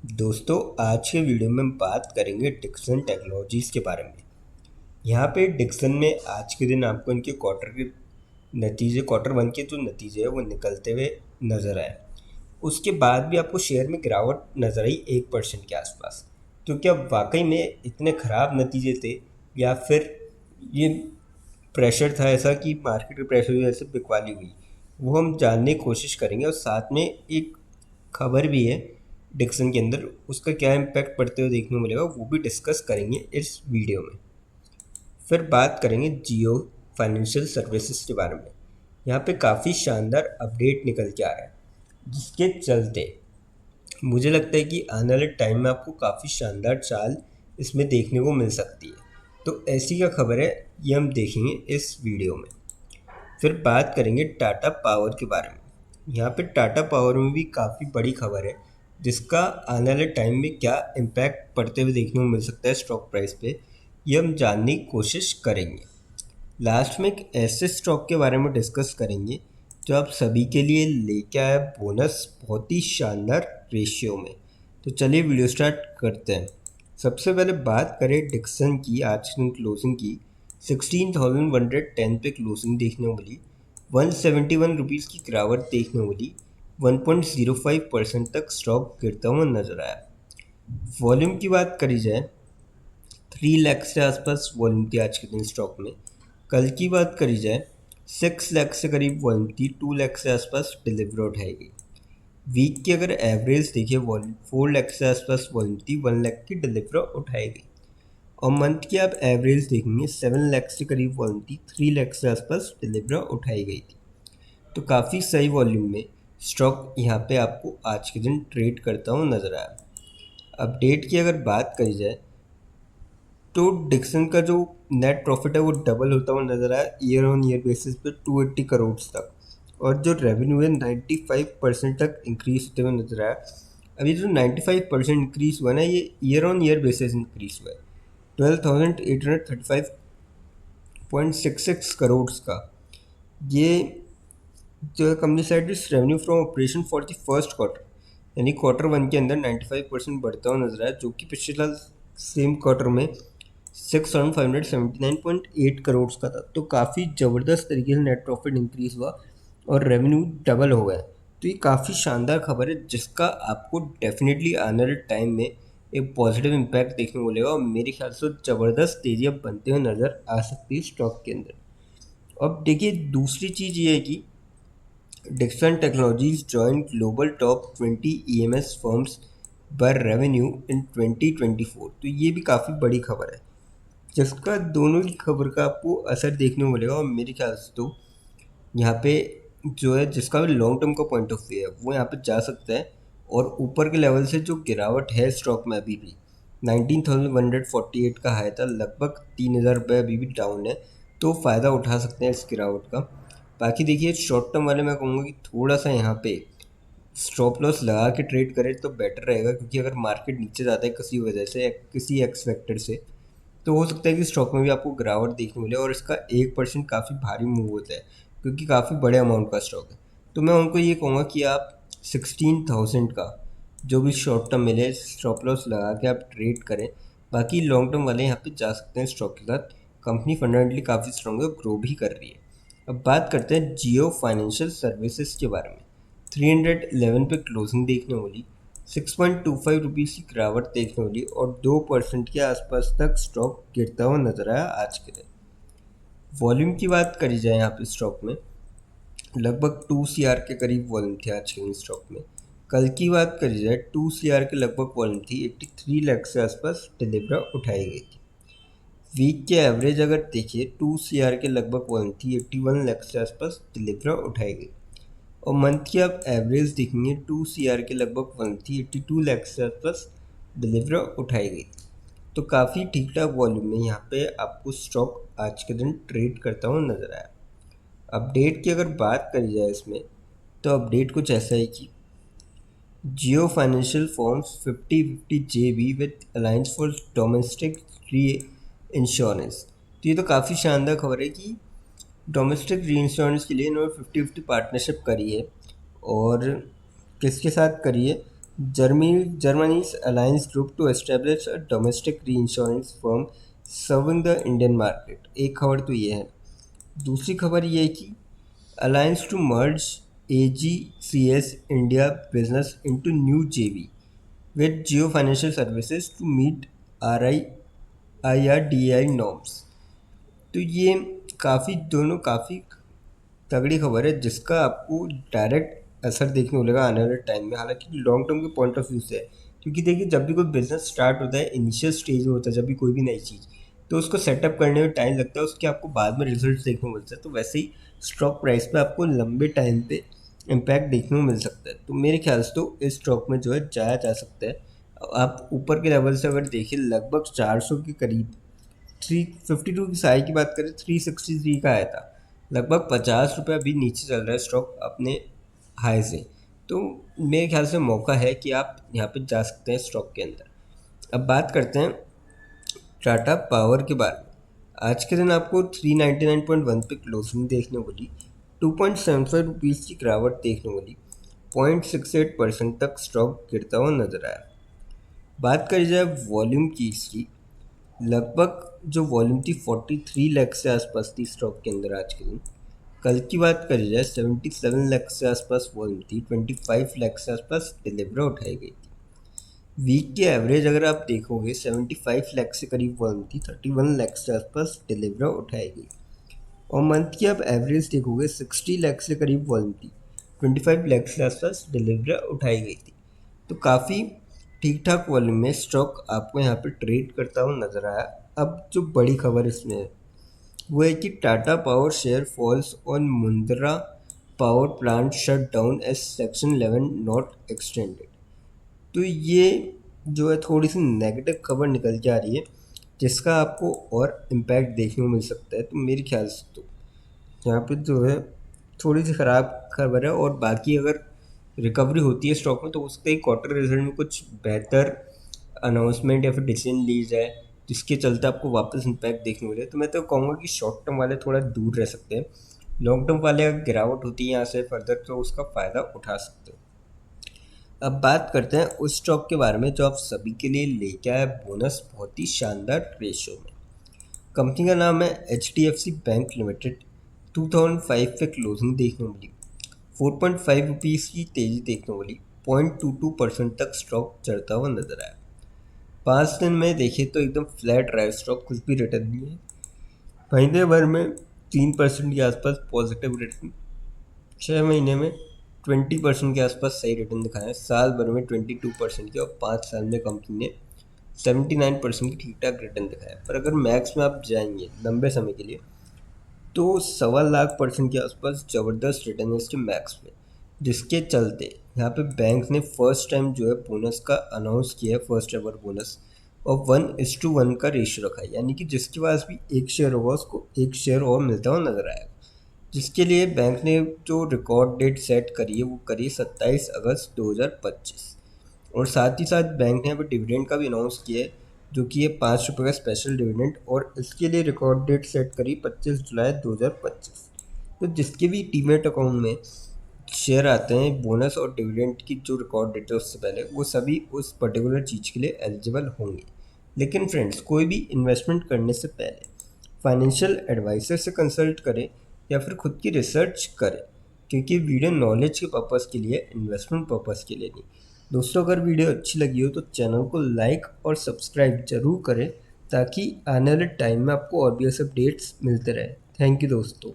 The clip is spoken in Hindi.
दोस्तों, आज के वीडियो में हम बात करेंगे डिक्सन टेक्नोलॉजीज़ के बारे में। यहाँ पे डिक्सन में आज के दिन आपको इनके क्वार्टर वन के जो नतीजे हैं वो निकलते हुए नज़र आए। उसके बाद भी आपको शेयर में गिरावट नज़र आई 1% के आसपास। तो क्या वाकई में इतने ख़राब नतीजे थे या फिर ये प्रेशर था ऐसा कि मार्केट के प्रेशर की वजह से बिकवाली हुई, वो हम जानने की कोशिश करेंगे। और साथ में एक खबर भी है डिक्सन के अंदर, उसका क्या इम्पैक्ट पड़ते हुए देखने को मिलेगा वो भी डिस्कस करेंगे इस वीडियो में। फिर बात करेंगे जियो फाइनेंशियल सर्विसेज के बारे में। यहाँ पे काफ़ी शानदार अपडेट निकल के आ रहा है, जिसके चलते मुझे लगता है कि आने वाले टाइम में आपको काफ़ी शानदार चाल इसमें देखने को मिल सकती है। तो ऐसी क्या खबर है ये हम देखेंगे इस वीडियो में। फिर बात करेंगे टाटा पावर के बारे में। यहाँ पे टाटा पावर में भी काफ़ी बड़ी खबर है, जिसका आने वाले टाइम में क्या इम्पैक्ट पड़ते हुए देखने को मिल सकता है स्टॉक प्राइस पे, ये हम जानने की कोशिश करेंगे। लास्ट में एक ऐसे स्टॉक के बारे में डिस्कस करेंगे जो आप सभी के लिए लेके आया बोनस बहुत ही शानदार रेशियो में। तो चलिए वीडियो स्टार्ट करते हैं। सबसे पहले बात करें डिक्सन की आज की क्लोजिंग की। 16,110 पे क्लोजिंग देखने को मिली। 171 रुपीज़ की गिरावट देखने को मिली। 1.05% तक स्टॉक गिरता हुआ नजर आया। वॉल्यूम की बात करी जाए, 3 लाख से आसपास वॉल्यूम थी आज के दिन स्टॉक में। कल की बात करी जाए, 6 लाख से करीब वॉल्यूम थी, 2 लाख से आसपास डिलीवर उठाई गई। वीक की अगर एवरेज देखिए, वॉल्यूम 4 लाख से आसपास वॉल्यूम थी, 1 लाख की डिलीवर उठाई गई। और मंथ की आप एवरेज देखेंगे, 7 लाख से करीब वॉल्यूम थी, 3 लाख से आसपास डिलीवर उठाई गई थी। तो काफ़ी सही वॉल्यूम में स्टॉक यहाँ पे आपको आज के दिन ट्रेड करता हुआ नजर आया। अपडेट की अगर बात करी जाए तो डिक्सन का जो नेट प्रॉफिट है वो डबल होता हुआ नजर आया ईयर ऑन ईयर बेसिस पे 280 करोड़ तक। और जो रेवेन्यू है 95% तक इंक्रीज होते हुए नजर आया। अभी जो 95% इंक्रीज हुआ ना, ये year on year basis increase हुआ है 12,835.66 करोड़ का। ये जो है कंपनी साइड इस revenue from operation for the first quarter, यानी क्वार्टर वन के अंदर 95% बढ़ता हुआ नजर आया, जो कि पिछले साल सेम क्वार्टर में 6,579.8 करोड़ का था। तो काफ़ी ज़बरदस्त तरीके से नेट प्रॉफिट इंक्रीज हुआ और रेवेन्यू डबल हो गया। तो ये काफ़ी शानदार खबर है, जिसका आपको डेफिनेटली आने वाले टाइम में एक पॉजिटिव इम्पैक्ट देखने को मिलेगा। और मेरे ख्याल से ज़बरदस्त तेज़ी अब बनते हुए नज़र आ सकती है स्टॉक के अंदर। अब देखिए, दूसरी चीज़ ये है कि Dixon technologies join global top 20 EMS firms पर रेवेन्यू इन 2024। तो ये भी काफ़ी बड़ी खबर है, जिसका दोनों की खबर का आपको असर देखने को मिलेगा। और मेरे ख्याल से तो यहाँ पे जो है, जिसका भी लॉन्ग टर्म का पॉइंट ऑफ व्यू है वो यहाँ पे जा सकता है। और ऊपर के लेवल से जो गिरावट है स्टॉक में अभी भी 19,148 का हाई था, लगभग 3,000 रुपये अभी भी डाउन है। तो फ़ायदा उठा सकते हैं इस गिरावट का। बाकी देखिए, शॉर्ट टर्म वाले मैं कहूँगा कि थोड़ा सा यहाँ पे स्टॉप लॉस लगा के ट्रेड करें तो बेटर रहेगा, क्योंकि अगर मार्केट नीचे जाता है किसी वजह से, किसी एक्स फैक्टर से, तो हो सकता है कि स्टॉक में भी आपको गिरावट देखने मिले। और इसका 1% काफ़ी भारी मूव होता है, क्योंकि काफ़ी बड़े अमाउंट का स्टॉक है। तो मैं उनको ये कहूँगा कि आप 16,000 का जो भी शॉर्ट टर्म मिले स्टॉप लॉस लगा के आप ट्रेड करें। बाकी लॉन्ग टर्म वाले यहाँ पे जा सकते हैं स्टॉक के साथ। कंपनी फंडामेंटली काफ़ी स्ट्रॉन्ग है, ग्रो भी कर रही है। अब बात करते हैं जियो फाइनेंशियल सर्विसेज के बारे में। 311 पे क्लोजिंग देखने वाली, 6.25 रुपीज़ की गिरावट देखने वाली और 2% के आसपास तक स्टॉक गिरता हुआ नजर आया आज के दिन। वॉल्यूम की बात करी जाए यहाँ पे स्टॉक में, लगभग 2 CR के करीब वॉल्यूम थी आज के दिन स्टॉक में। कल की बात करी जाए, 2 CR के लगभग वॉल्यूम थी, 83 लाख से आसपास डिलीवर उठाई गई थी। वीक के एवरेज अगर देखिए, 2 CR के लगभग वॉल्यूम थी, 81 लाख से आसपास डिलीवर उठाई गई। और मंथ की आप एवरेज देखेंगे, 2 CR के लगभग वन थी, 82 लाख से आसपास डिलीवर उठाई गई। तो काफ़ी ठीक ठाक वॉल्यूम में यहाँ पे आपको स्टॉक आज के दिन ट्रेड करता हुआ नजर आया। अपडेट की अगर बात करी जाए इसमें, तो अपडेट कुछ ऐसा है कि Jio financial forms 50/50 JV with alliance for domestic reinsurance. तो ये तो काफ़ी शानदार खबर है कि डोमेस्टिक री इंश्योरेंस के लिए इन्होंने 50/50 पार्टनरशिप करी है। और किसके साथ करी है, Germany's alliance group to establish a domestic reinsurance firm serving the Indian market। एक खबर तो ये है। दूसरी खबर ये है कि Allianz to merge AGCS India business into new JV with Geo Financial Services to meet RI IRDAI norms। तो ये दोनों काफ़ी तगड़ी खबर है जिसका आपको डायरेक्ट असर देखने को मिलेगा आने वाले टाइम में, हालांकि लॉन्ग टर्म के पॉइंट ऑफ व्यू से है। क्योंकि देखिए, जब भी कोई बिजनेस स्टार्ट होता है, इनिशियल स्टेज में होता है, जब भी कोई भी नई चीज़, तो उसको सेटअप करने में टाइम लगता है, उसके आपको बाद में रिजल्ट देखने को मिलता है। तो वैसे ही स्टॉक प्राइस पे आपको लंबे टाइम पे इम्पैक्ट देखने को मिल सकता है। तो मेरे ख्याल से तो इस स्टॉक में जो है जाया जा सकता है। आप ऊपर के लेवल से अगर देखिए, लगभग 400 के करीब 352 की साई की बात करें, 363 का आया था। लगभग 50 रुपये अभी नीचे चल रहा है स्टॉक अपने हाई से। तो मेरे ख्याल से मौका है कि आप यहाँ पे जा सकते हैं स्टॉक के अंदर। अब बात करते हैं टाटा पावर के बारे में। आज के दिन आपको 399.1 पे क्लोजिंग देखने को मिली। 2.75 रुपीज़ की गिरावट देखने को मिली। 0.68% तक स्टॉक गिरता हुआ नजर आया। बात करी जाए वॉल्यूम की, इसकी लगभग जो वॉल्यूम थी 43 लाख से आसपास थी स्टॉक के अंदर आज के दिन। कल की बात करी जाए 77 लाख से आसपास वॉल्यूम थी, 25 लाख से आसपास डिलीवरी उठाई गई थी। वीक के एवरेज अगर आप देखोगे 75 लाख से करीब वॉल्यूम थी, 31 लाख से आसपास डिलीवरी उठाई गई। और मंथ की आप एवरेज देखोगे 60 लाख से करीब वॉल्यूम थी, 25 लाख से आसपास डिलीवरी उठाई गई थी। तो काफ़ी ठीक ठाक वॉल्यूम में स्टॉक आपको यहाँ पे ट्रेड करता हुआ नजर आया। अब जो बड़ी खबर इसमें है वो है कि Tata power share falls on Mundra power plant shut down as section 11 not extended. तो ये जो है थोड़ी सी नेगेटिव खबर निकल के आ रही है, जिसका आपको और इम्पैक्ट देखने को मिल सकता है। तो मेरे ख्याल से तो यहाँ पे जो है थोड़ी सी ख़राब खबर है। और बाकी अगर रिकवरी होती है स्टॉक में, तो उसके क्वार्टर रिजल्ट में कुछ बेहतर अनाउंसमेंट या फिर डिसीजन ली जाए, जिसके चलते आपको वापस इम्पैक्ट देखने को मिले। तो मैं तो कहूँगा कि शॉर्ट टर्म वाले थोड़ा दूर रह सकते हैं। लॉन्ग टर्म वाले अगर गिरावट होती है यहाँ से फर्दर, तो उसका फ़ायदा उठा सकते हो। अब बात करते हैं उस स्टॉक के बारे में जो आप सभी के लिए लेके आया बोनस बहुत ही शानदार रेशो में। कंपनी का नाम है HDFC बैंक लिमिटेड। 2005 पे क्लोजिंग देखने को मिली। 4.5 रुपीज़ की तेज़ी देखने को मिली। 0.22% तक स्टॉक चढ़ता हुआ नजर आया। 5 दिन में देखिए तो एकदम फ्लैट रहा है स्टॉक, कुछ भी रिटर्न नहीं है। महीने भर में 3% के आसपास पॉजिटिव रिटर्न, 6 महीने में 20% के आसपास सही रिटर्न दिखाया है, साल भर में 22% के, और 5 साल में कंपनी ने 79% की ठीक ठाक रिटर्न दिखाया। पर अगर मैक्स में आप जाएंगे लंबे समय के लिए, तो 1.25% के आसपास ज़बरदस्त रिटर्न है इसके मैक्स में। जिसके चलते यहाँ पे बैंक ने फर्स्ट टाइम जो है बोनस का अनाउंस किया है, फर्स्ट एवर बोनस, और 1:1 का रेशियो रखा है। यानी कि जिसके पास भी एक शेयर होगा उसको एक शेयर और मिलता हुआ नजर आएगा। जिसके लिए बैंक ने जो रिकॉर्ड डेट सेट करी है वो करी 27 अगस्त 2025। और साथ ही साथ बैंक ने यहाँ पर डिविडेंड का भी अनाउंस किया है, जो कि ये 5 रुपये का स्पेशल डिविडेंड, और इसके लिए रिकॉर्ड डेट सेट करी 25 जुलाई 2025। तो जिसके भी डीमेट अकाउंट में शेयर आते हैं, बोनस और डिविडेंड की जो रिकॉर्ड डेट है उससे पहले, वो सभी उस पर्टिकुलर चीज़ के लिए एलिजिबल होंगे। लेकिन फ्रेंड्स, कोई भी इन्वेस्टमेंट करने से पहले फाइनेंशियल एडवाइज़र से कंसल्ट करें या फिर खुद की रिसर्च करें, क्योंकि वीडियो नॉलेज के पर्पज़ के लिए, इन्वेस्टमेंट पर्पज़ के लिए नहीं। दोस्तों, अगर वीडियो अच्छी लगी हो तो चैनल को लाइक और सब्सक्राइब जरूर करें, ताकि आने वाले टाइम में आपको और भी ऐसे अपडेट्स मिलते रहे। थैंक यू दोस्तों।